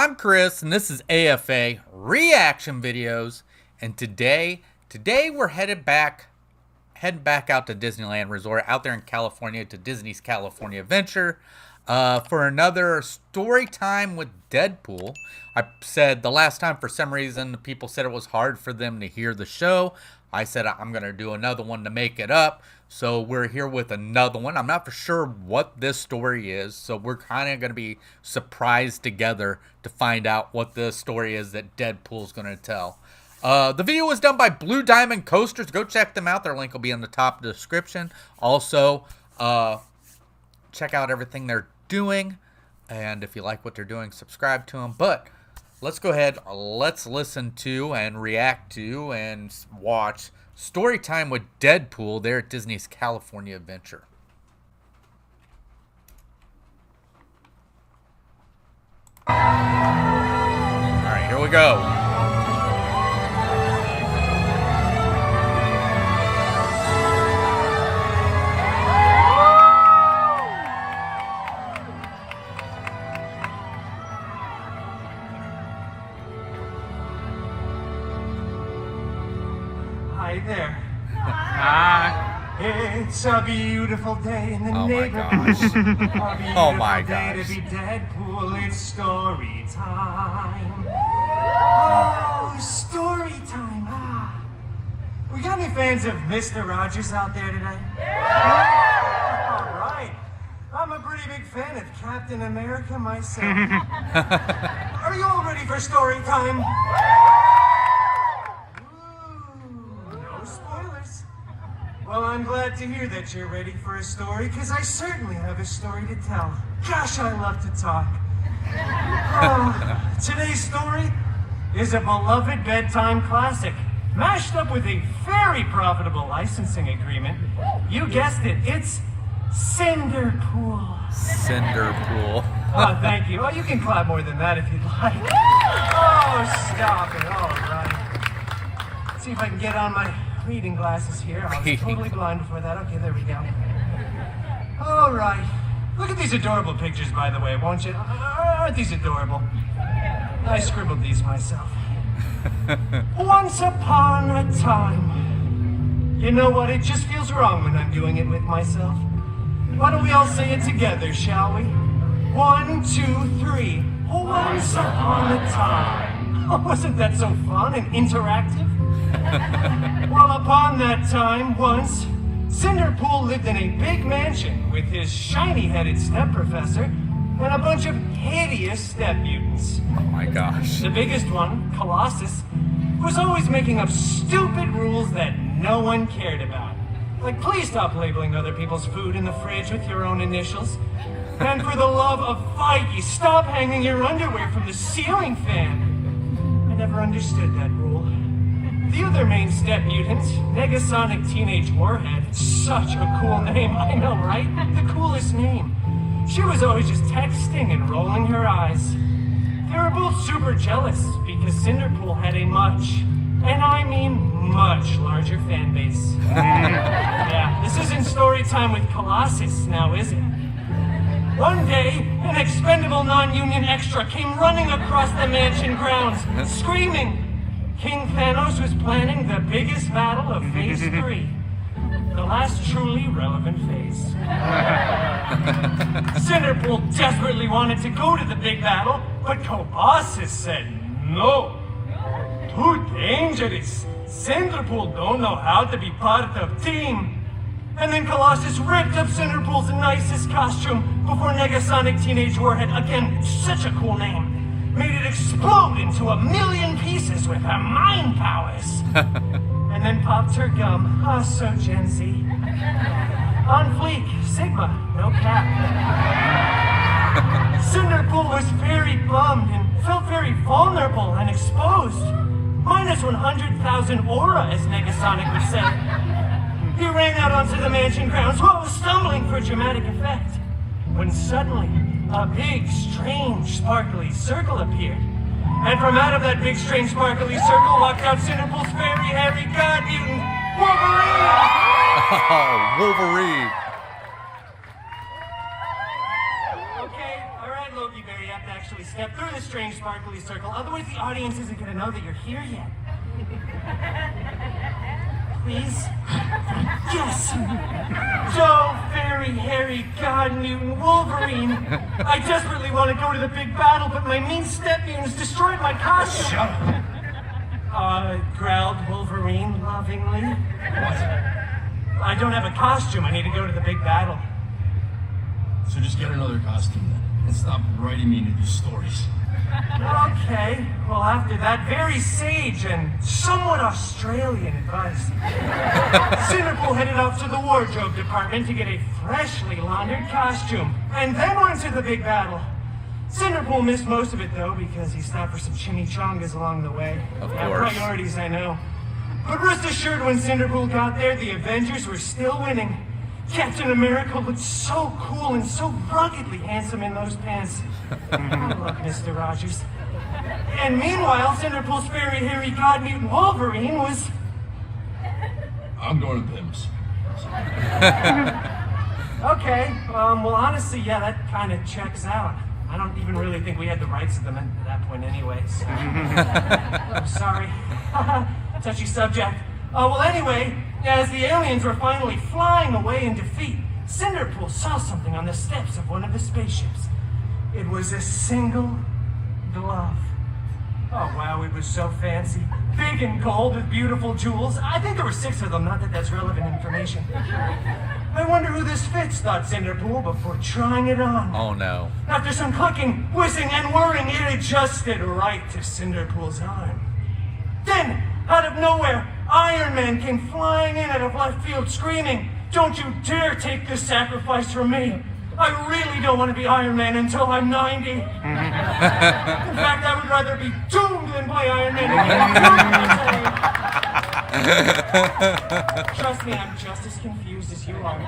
I'm Chris, and this is AFA Reaction Videos. And today we're heading back out to Disneyland Resort out there in California to Disney's California Adventure for another story time with Deadpool. I said the last time, for some reason, the people said it was hard for them to hear the show. I said I'm going to do another one to make it up. So we're here with another one. I'm not for sure what this story is, so we're kind of going to be surprised together to find out what the story is that Deadpool's going to tell. The video was done by Blue Diamond Coasters. Go check them out. Their link will be in the top of the description. Also, check out everything they're doing. And if you like what they're doing, subscribe to them. But let's go ahead. Let's listen to and react to and watch Story Time with Deadpool there at Disney's California Adventure. All right, here we go. Hi there. Hi. It's a beautiful day in the Oh my neighborhood. gosh. Oh my Day gosh. to be Deadpool, it's story time. Oh, story time. We got any fans of Mr. Rogers out there today? All right. I'm a pretty big fan of Captain America myself. Are you all ready for story time? No spoilers. Well, I'm glad to hear that you're ready for a story, because I certainly have a story to tell. Gosh, I love to talk. Today's story is a beloved bedtime classic, mashed up with a very profitable licensing agreement. You guessed it, it's Cinderpool. Cinderpool. Oh, thank you. Oh, you can clap more than that if you'd like. Oh, stop it. All right. Let's see if I can get on my reading glasses here. I was totally blind before that. Okay, there we go. All right. Look at these adorable pictures, by the way, won't you? Aren't these adorable? I scribbled these myself. Once upon a time. You know what? It just feels wrong when I'm doing it with myself. Why don't we all say it together, shall we? 1, 2, 3. Once upon a time. Oh, wasn't that so fun and interactive? Well, upon that time, once, Cinderpool lived in a big mansion with his shiny-headed step-professor and a bunch of hideous step-mutants. Oh my gosh. The biggest one, Colossus, was always making up stupid rules that no one cared about. Like, please stop labeling other people's food in the fridge with your own initials. And for the love of Feige, stop hanging your underwear from the ceiling fan. I never understood that rule. The other main step mutant, Negasonic Teenage Warhead, such a cool name, I know, right? The coolest name. She was always just texting and rolling her eyes. They were both super jealous because Cinderpool had a much, and I mean much, larger fan base. Yeah, this isn't story time with Colossus now, is it? One day, an expendable non-union extra came running across the mansion grounds, screaming. King Thanos was planning the biggest battle of Phase 3. The last truly relevant phase. Cinderpool desperately wanted to go to the big battle, but Colossus said no. Too dangerous. Cinderpool don't know how to be part of team. And then Colossus ripped up Cinderpool's nicest costume before Negasonic Teenage Warhead, again, such a cool name, made it explode into a million pieces with her mind powers. And then popped her gum. Ah, so Gen Z. On fleek, Sigma, no cap. Cinderpool was very bummed and felt very vulnerable and exposed. Minus 100,000 aura, as Negasonic would say. He ran out onto the mansion grounds, stumbling for dramatic effect, when suddenly a big, strange, sparkly circle appeared. And from out of that big, strange, sparkly circle walked out Cinderpool's very hairy god mutant, Wolverine! Oh, Wolverine. Okay, all right, Loki Bear, you have to actually step through the strange sparkly circle. Otherwise, the audience isn't going to know that you're here yet. Please? Yes! Joe, Fairy, Harry, God, Newton, Wolverine. I desperately want to go to the big battle, but my mean step mutants destroyed my costume. Shut up. Growled Wolverine lovingly. What? I don't have a costume. I need to go to the big battle. So just get another costume then, and stop writing me into these stories. Okay, well, after that very sage and somewhat Australian advice, Cinderpool headed off to the wardrobe department to get a freshly laundered costume, and then went to the big battle. Cinderpool missed most of it, though, because he stopped for some chimichangas along the way. Of course. Priorities, I know. But rest assured, when Cinderpool got there, the Avengers were still winning. Captain America looked so cool and so ruggedly handsome in those pants. I love Mr. Rogers. And meanwhile, Cinderpool's Fairy, Harry, God, Newton, Wolverine was... I'm going to Pim's. Okay, well, honestly, yeah, that kind of checks out. I don't even really think we had the rights to them at that point anyway, so... I'm sorry. Touchy subject. Well, anyway, as the aliens were finally flying away in defeat, Cinderpool saw something on the steps of one of the spaceships. It was a single glove. Oh, wow, it was so fancy. Big and gold with beautiful jewels. I think there were 6 of them, not that that's relevant information. I wonder who this fits, thought Cinderpool before trying it on. Oh, no. After some clicking, whizzing, and whirring, it adjusted right to Cinderpool's arm. Then, out of nowhere, Iron Man came flying in out of left field screaming, "Don't you dare take this sacrifice from me! I really don't want to be Iron Man until I'm 90. In fact, I would rather be doomed than play Iron Man again. Trust me, I'm just as confused as you are.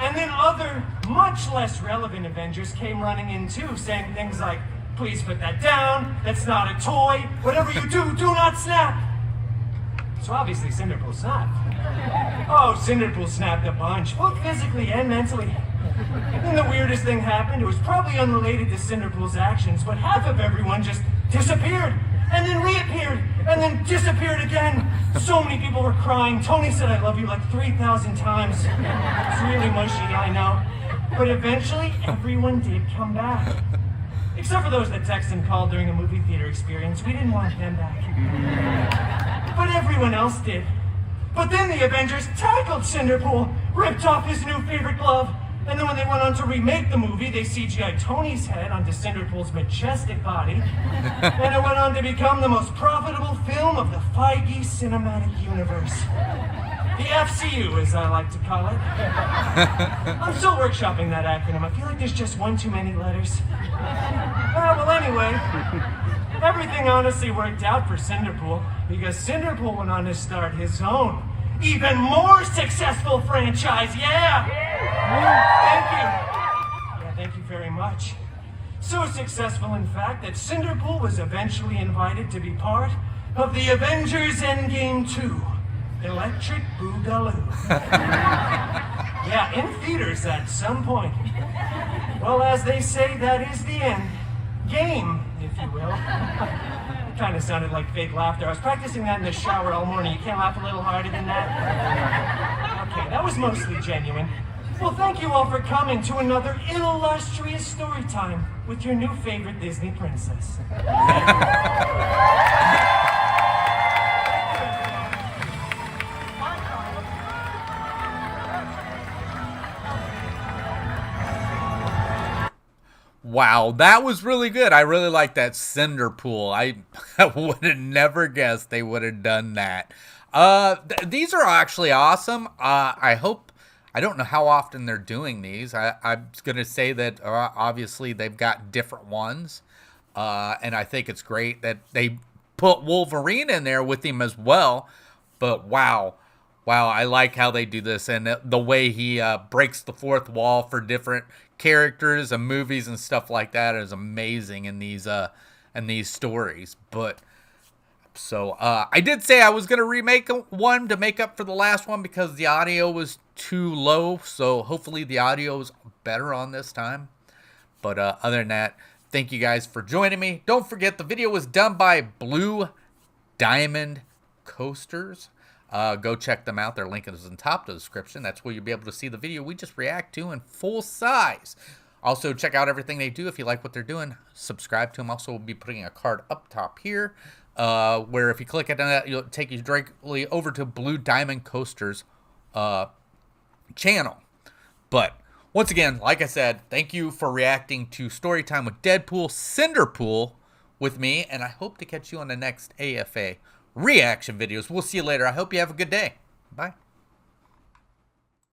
And then other, much less relevant Avengers came running in too, saying things like, "Please put that down, that's not a toy, whatever you do, do not snap." So obviously Cinderpool snapped. Oh, Cinderpool snapped a bunch, both physically and mentally. And the weirdest thing happened. It was probably unrelated to Cinderpool's actions, but half of everyone just disappeared, and then reappeared, and then disappeared again. So many people were crying. Tony said "I love you" like 3,000 times. It's really mushy, I know. But eventually, everyone did come back. Except for those that texted and called during a movie theater experience. We didn't want them back. But everyone else did. But then the Avengers tackled Cinderpool, ripped off his new favorite glove, and then when they went on to remake the movie, they CGI'd Tony's head onto Cinderpool's majestic body, and it went on to become the most profitable film of the Feige cinematic universe. The FCU, as I like to call it. I'm still workshopping that acronym. I feel like there's just one too many letters. Well, anyway, everything honestly worked out for Cinderpool, because Cinderpool went on to start his own, even more successful franchise. Yeah! Thank you. Yeah, thank you very much. So successful, in fact, that Cinderpool was eventually invited to be part of the Avengers Endgame 2. Electric Boogaloo. Yeah, in theaters at some point. Well, as they say, that is the end. Game, if you will. It kind of sounded like fake laughter. I was practicing that in the shower all morning. You can't laugh a little harder than that? Okay, that was mostly genuine. Well, thank you all for coming to another illustrious story time with your new favorite Disney princess. Wow, that was really good. I really like that Cinderpool. I would have never guessed they would have done that. These are actually awesome. I don't know how often they're doing these. I'm going to say that obviously they've got different ones. And I think it's great that they put Wolverine in there with him as well. But wow, I like how they do this. And the way he breaks the fourth wall for different characters and movies and stuff like that is amazing in these stories. But so I did say I was going to remake one to make up for the last one because the audio was too low. So hopefully the audio is better on this time. But other than that, Thank you guys for joining me. Don't forget, the video was done by Blue Diamond Coasters. Go check them out. Their link is in top of the description. That's where you'll be able to see the video we just react to in full size. Also, check out everything they do. If you like what they're doing, subscribe to them. Also, we'll be putting a card up top here, where if you click it on that, it'll take you directly over to Blue Diamond Coasters channel. But once again, like I said, thank you for reacting to Storytime with Deadpool, Cinderpool with me, and I hope to catch you on the next AFA reaction videos. We'll see you later. I hope you have a good day. Bye.